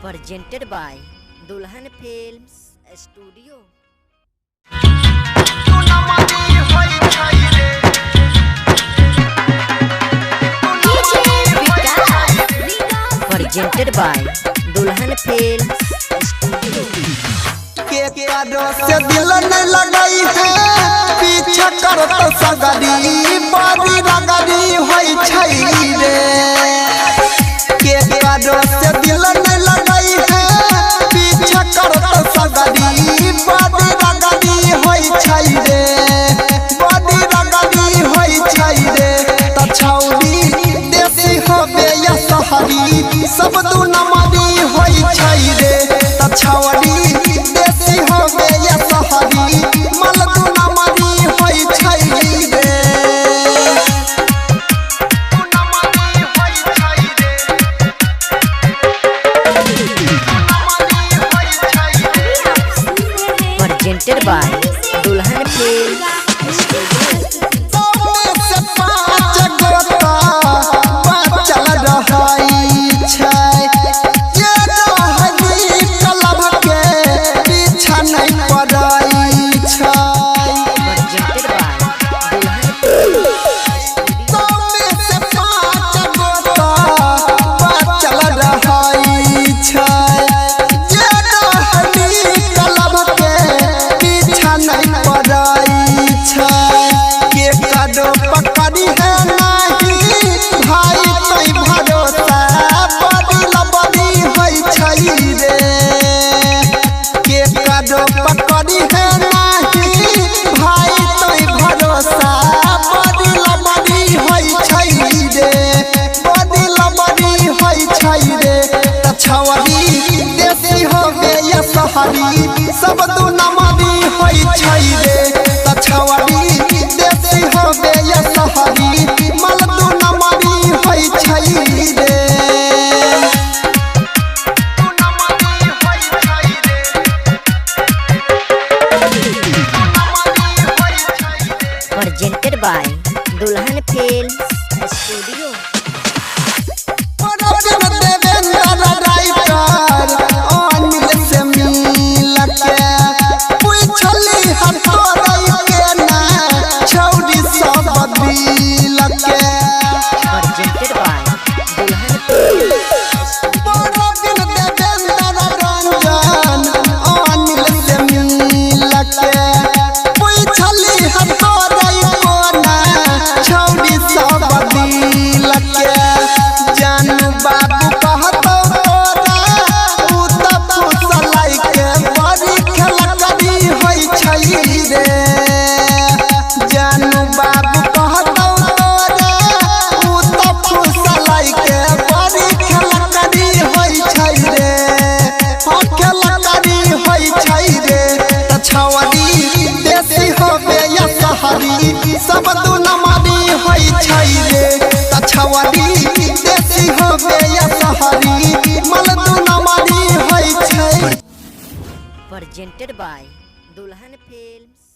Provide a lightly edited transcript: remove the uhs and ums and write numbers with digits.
presented by Dulhan Films Studio. Presented by Dulhan Films Studio. के से दिल न लगाई है पीछा करत सगरी बारी रगरी होई छई रे के से दिल न लगाई है पीछा करत सगरी बारी रगरी होई छई रे बारी रगरी होई छई रे त छौरी देसी होबे या सहरी सब दू नमरी होई छई रे त छौरी Presented by Dulhan Films Studio. सब दू नमरी होई छई रे त छौरी देसी होबे या सहरी मल दू नमरी होई छई रे Presented by Dulhan Films Studio. सब दू नमरी होई छई रे त छौरी देसी होबे या सहरी मल दू नमरी होई छई. Presented by Dulhan Films